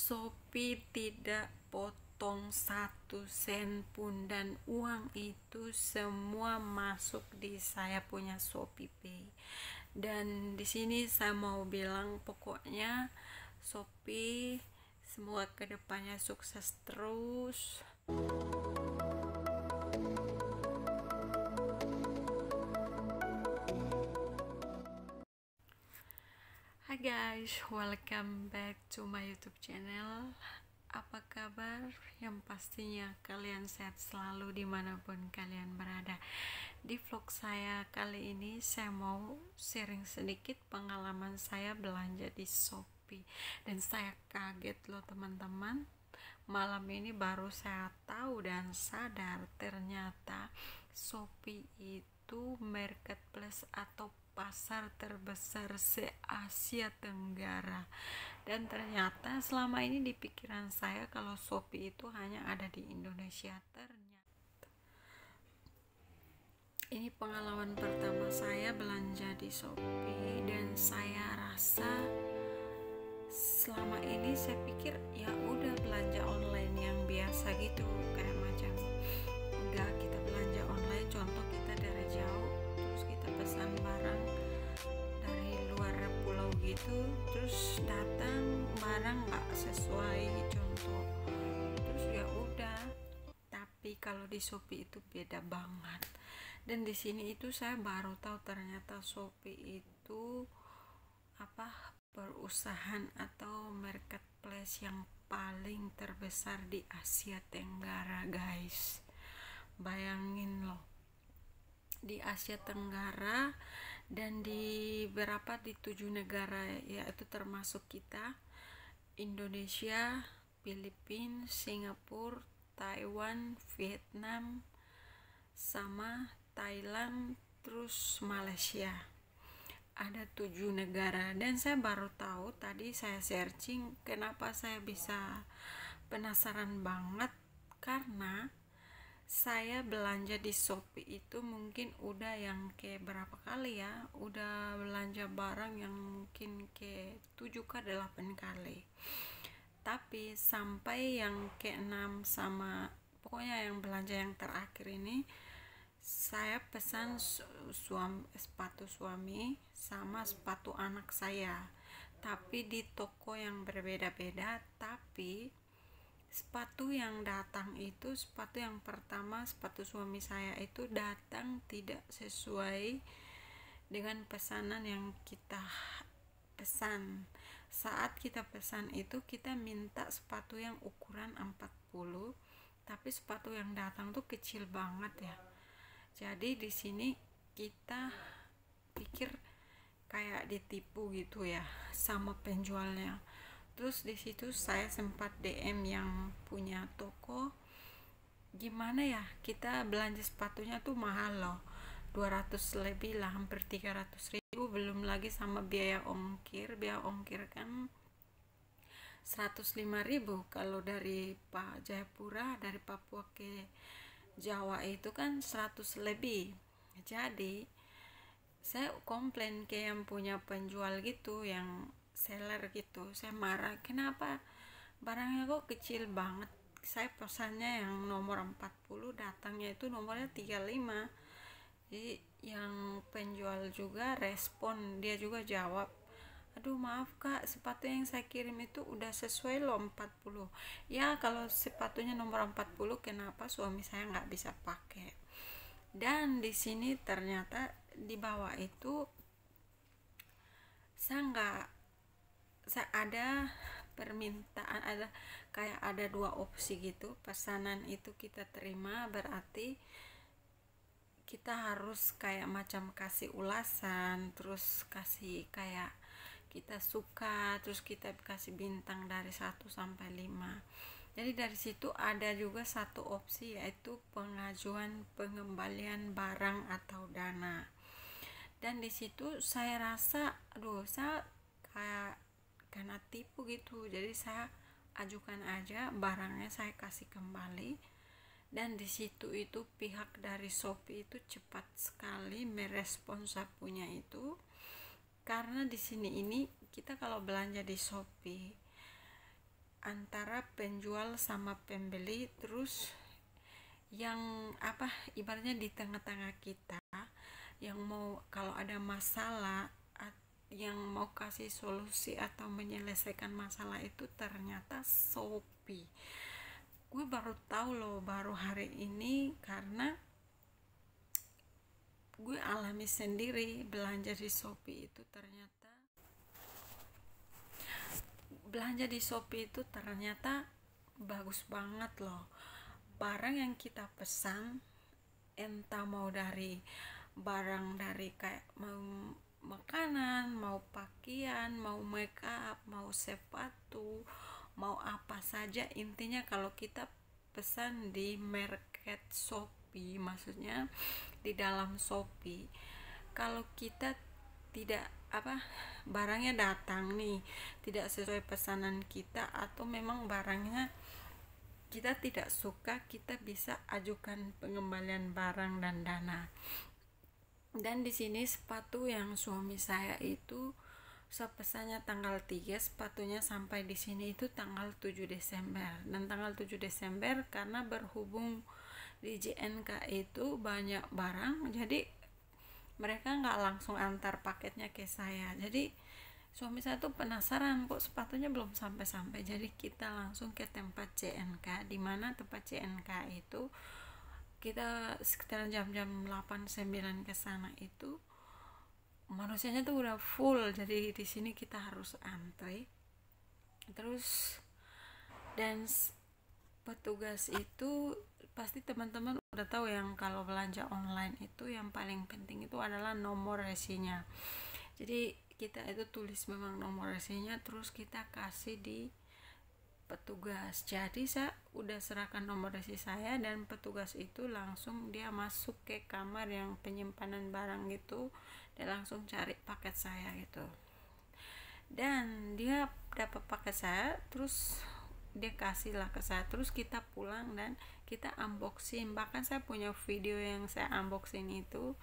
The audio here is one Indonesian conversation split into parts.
Shopee tidak potong 1 sen pun, dan uang itu semua masuk di saya punya Shopee Pay. Dan di sini saya mau bilang, pokoknya Shopee semua kedepannya sukses terus. Hai guys, welcome back to my YouTube channel. Apa kabar? Yang pastinya kalian sehat selalu dimanapun kalian berada. Di vlog saya kali ini saya mau sharing sedikit pengalaman saya belanja di Shopee. Dan saya kaget loh teman-teman, malam ini baru saya tahu dan sadar ternyata Shopee itu marketplace atau pasar terbesar se-Asia Tenggara. Dan ternyata selama ini di pikiran saya kalau Shopee itu hanya ada di Indonesia. Ternyata ini pengalaman pertama saya belanja di Shopee, dan saya rasa selama ini saya pikir ya udah belanja online yang biasa gitu, kayak macam udah kita belanja online, contoh kita dari jauh terus kita pesan barang dari luar pulau gitu, terus datang barang nggak sesuai contoh, terus ya udah. Tapi kalau di Shopee itu beda banget. Dan di sini itu saya baru tahu ternyata Shopee itu perusahaan atau marketplace yang paling terbesar di Asia Tenggara, guys. Bayangin loh, di Asia Tenggara, dan di 7 negara, yaitu termasuk kita, Indonesia, Filipina, Singapura, Taiwan, Vietnam, sama Thailand, terus Malaysia. Ada 7 negara. Dan saya baru tahu, tadi saya searching, kenapa saya bisa penasaran banget, karena saya belanja di Shopee itu mungkin udah yang ke berapa kali ya, udah belanja barang yang mungkin ke 7 ke 8 kali. Tapi sampai yang ke-6 sama pokoknya yang belanja yang terakhir ini, saya pesan sepatu suami sama sepatu anak saya, tapi di toko yang berbeda-beda. Tapi sepatu yang datang itu, sepatu yang pertama, sepatu suami saya itu datang tidak sesuai dengan pesanan yang kita pesan. Saat kita pesan itu kita minta sepatu yang ukuran 40, tapi sepatu yang datang tuh kecil banget ya. Jadi di sini kita pikir kayak ditipu gitu ya sama penjualnya. Terus di situ saya sempat DM yang punya toko, gimana ya, kita belanja sepatunya tuh mahal loh, 200 lebih lah, hampir 300.000, belum lagi sama biaya ongkir kan 105.000 kalau dari Pak Jayapura, dari Papua ke Jawa itu kan 100 lebih. Jadi saya komplain ke yang punya penjual gitu, yang seller gitu, saya marah, kenapa barangnya kok kecil banget, saya pesannya yang nomor 40, datangnya itu nomornya 35. Jadi yang penjual juga respon, dia juga jawab, aduh maaf kak, sepatu yang saya kirim itu udah sesuai loh 40. Ya kalau sepatunya nomor 40, kenapa suami saya nggak bisa pakai? Dan di sini ternyata di bawah itu saya ada permintaan, ada kayak ada 2 opsi gitu. Pesanan itu kita terima, berarti kita harus kayak macam kasih ulasan, terus kasih kayak kita suka, terus kita kasih bintang dari 1 sampai 5. Jadi dari situ ada juga satu opsi, yaitu pengajuan pengembalian barang atau dana. Dan di situ saya rasa saya kayak kena tipu gitu. Jadi saya ajukan aja barangnya, saya kasih kembali. Dan di situ itu pihak dari Shopee itu cepat sekali merespon saya punya itu. Karena di sini ini kita kalau belanja di Shopee antara penjual sama pembeli, terus yang ibaratnya di tengah-tengah kita yang mau kalau ada masalah, yang mau kasih solusi atau menyelesaikan masalah itu ternyata Shopee. Gue baru tahu loh, baru hari ini, karena gue alami sendiri belanja di Shopee itu ternyata bagus banget loh. Barang yang kita pesan, entah mau dari barang dari kayak mau makanan, mau pakaian, mau make up, mau sepatu, mau apa saja, intinya kalau kita pesan di market Shopee, maksudnya di dalam Shopee, kalau kita tidak barangnya datang nih tidak sesuai pesanan kita, atau memang barangnya kita tidak suka, kita bisa ajukan pengembalian barang dan dana. Dan di sini sepatu yang suami saya itu pesannya tanggal 3, sepatunya sampai di sini itu tanggal 7 Desember. Dan tanggal 7 Desember karena berhubung di JNK itu banyak barang, jadi mereka nggak langsung antar paketnya ke saya. Jadi suami saya tuh penasaran kok sepatunya belum sampai-sampai, jadi kita langsung ke tempat JNK, di mana tempat JNK itu kita sekitar jam-jam 8-9 ke sana itu manusianya tuh udah full, jadi di sini kita harus antri. Terus dan petugas itu pasti teman-teman udah tahu yang kalau belanja online itu yang paling penting itu adalah nomor resinya. Jadi kita itu tulis memang nomor resinya, terus kita kasih di petugas. Jadi saya udah serahkan nomor resi saya, dan petugas itu langsung dia masuk ke kamar yang penyimpanan barang gitu, dia langsung cari paket saya gitu. Dan dia dapat paket saya, terus dia kasih lah ke saya, terus kita pulang dan kita unboxing. Bahkan saya punya video yang saya unboxing itu,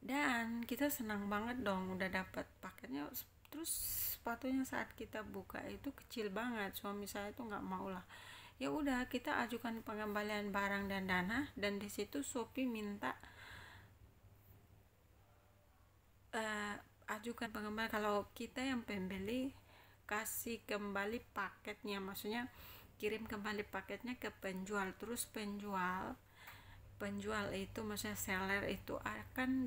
dan kita senang banget dong udah dapat paketnya. Terus sepatunya saat kita buka itu kecil banget, suami saya itu nggak mau lah, ya udah kita ajukan pengembalian barang dan dana. Dan di situ Shopee minta ajukan pengembalian kalau kita yang pembeli kasih kembali paketnya, maksudnya kirim kembali paketnya ke penjual. Terus penjual itu maksudnya seller itu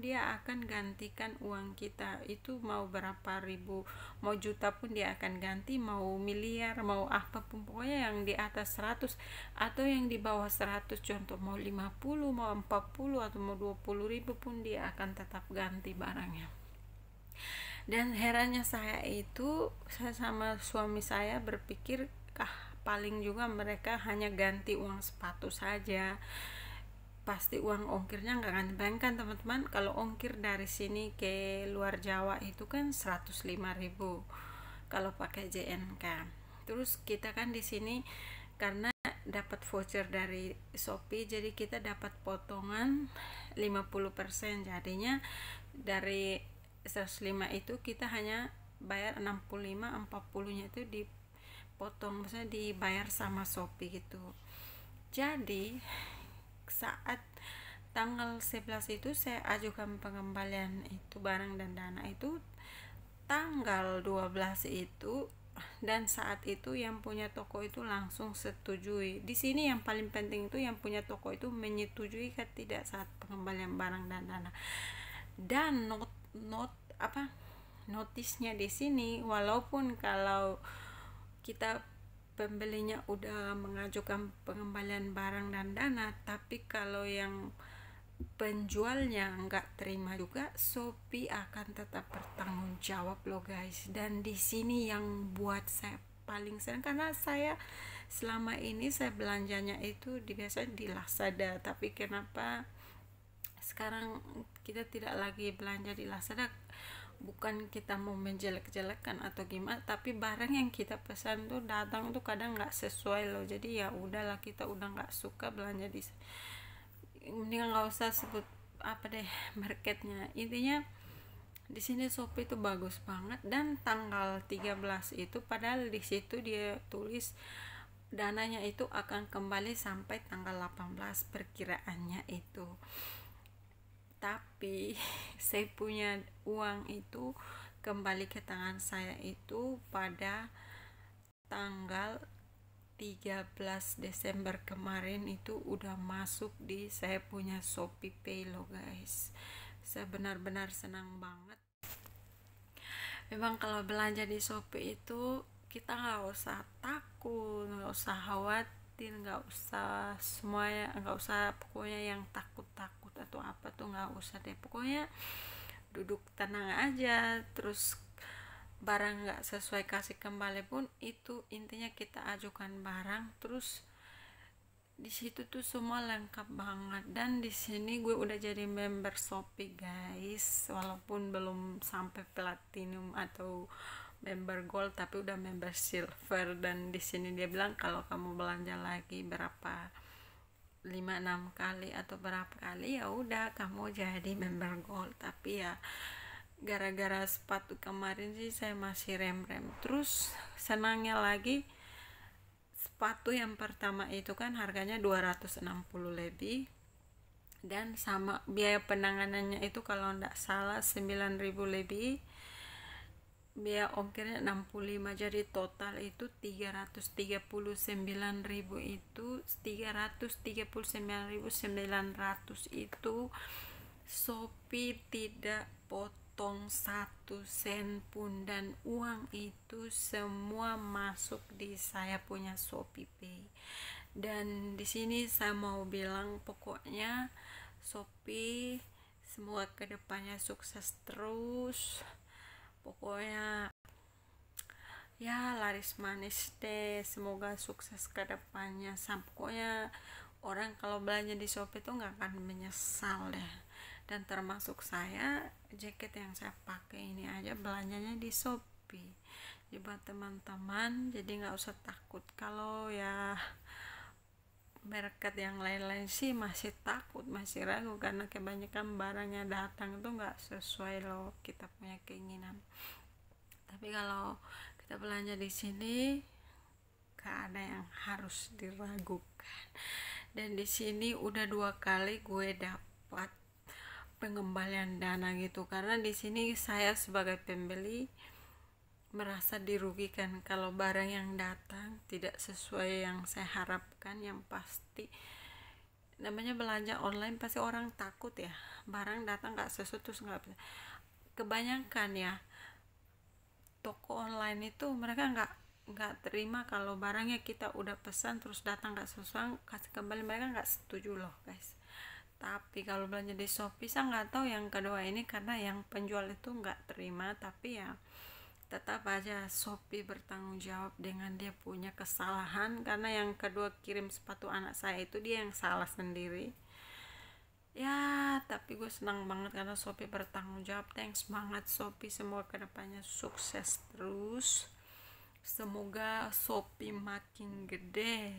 dia akan gantikan uang kita itu, mau berapa ribu, mau juta pun dia akan ganti, mau miliar, mau apapun, pokoknya yang di atas 100 atau yang di bawah 100, contoh mau 50, mau 40 atau mau 20 ribu pun dia akan tetap ganti barangnya. Dan herannya saya sama suami saya berpikir paling juga mereka hanya ganti uang sepatu saja, pasti uang ongkirnya nggak akan. Bayangkan teman-teman, kalau ongkir dari sini ke luar Jawa itu kan 105.000 kalau pakai JNK. Terus kita kan di sini karena dapat voucher dari Shopee, jadi kita dapat potongan 50%, jadinya dari 105 itu kita hanya bayar 65, 40-nya itu dipotong, maksudnya dibayar sama Shopee gitu. Jadi saat tanggal 11 itu saya ajukan pengembalian itu barang dan dana itu tanggal 12 itu, dan saat itu yang punya toko itu langsung setujui. Di sini yang paling penting itu yang punya toko itu menyetujui kan tidak saat pengembalian barang dan dana. Dan notisnya di sini, walaupun kalau kita pembelinya udah mengajukan pengembalian barang dan dana, tapi kalau yang penjualnya nggak terima juga, Shopee akan tetap bertanggung jawab loh guys. Dan di sini yang buat saya paling senang, karena saya selama ini saya belanjanya itu biasanya di Lazada, tapi kenapa sekarang kita tidak lagi belanja di Lazada, bukan kita mau menjelek-jelekan atau gimana, tapi barang yang kita pesan tuh datang tuh kadang nggak sesuai loh. Jadi ya udahlah, kita udah nggak suka belanja di, mendingan nggak usah sebut marketnya. Intinya Di sini Shopee itu bagus banget, dan tanggal 13 itu padahal di situ dia tulis dananya itu akan kembali sampai tanggal 18 perkiraannya itu. Tapi saya punya uang itu kembali ke tangan saya itu pada tanggal 13 Desember kemarin. Itu udah masuk di saya punya Shopee Pay loh guys. Saya benar-benar senang banget. Memang kalau belanja di Shopee itu kita nggak usah takut, nggak usah khawatir, nggak usah semuanya, nggak usah pokoknya yang takut-takut atau apa tuh nggak usah deh. Pokoknya duduk tenang aja. Terus barang nggak sesuai kasih kembali pun itu intinya kita ajukan barang. Terus di situ tuh semua lengkap banget. Dan di sini gue udah jadi member Shopee guys, walaupun belum sampai platinum atau member gold, tapi udah member silver. Dan di sini dia bilang kalau kamu belanja lagi berapa 5-6 kali atau berapa kali, ya udah kamu jadi member gold. Tapi ya gara-gara sepatu kemarin sih saya masih rem-rem. Terus senangnya lagi, sepatu yang pertama itu kan harganya 260 lebih, dan sama biaya penanganannya itu kalau ndak salah 9.000 lebih, biaya ongkirnya 65, jadi total itu 339.000, itu 339.900 itu Shopee tidak potong 1 sen pun, dan uang itu semua masuk di saya punya Shopee Pay. Dan di sini saya mau bilang pokoknya Shopee semoga kedepannya sukses terus, pokoknya ya laris manis deh, semoga sukses kedepannya. Pokoknya orang kalau belanja di Shopee tuh nggak akan menyesal deh. Dan termasuk saya, jaket yang saya pakai ini aja belanjanya di Shopee. Jadi buat teman-teman, jadi nggak usah takut. Kalau ya merek yang lain-lain sih masih takut, masih ragu, karena kebanyakan barangnya datang itu nggak sesuai loh kita punya keinginan. Tapi kalau kita belanja di sini gak ada yang harus diragukan. Dan di sini udah 2 kali gue dapat pengembalian dana gitu, karena di sini saya sebagai pembeli merasa dirugikan kalau barang yang datang tidak sesuai yang saya harapkan. Yang pasti namanya belanja online pasti orang takut ya, barang datang nggak sesuai, terus nggak bisa. Kebanyakan ya toko online itu mereka nggak terima kalau barangnya kita udah pesan terus datang nggak sesuai, kasih kembali, mereka nggak setuju loh guys. Tapi kalau belanja di Shopee saya nggak tahu yang kedua ini, karena yang penjual itu nggak terima. Tapi ya tetap aja Shopee bertanggung jawab dengan dia punya kesalahan, karena yang kedua kirim sepatu anak saya itu dia yang salah sendiri ya. Tapi gue senang banget karena Shopee bertanggung jawab. Thanks banget Shopee, semoga kedepannya sukses terus, semoga Shopee makin gede,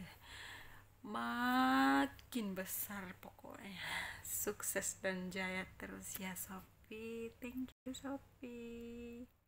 makin besar, pokoknya sukses dan jaya terus ya Shopee. Thank you Shopee.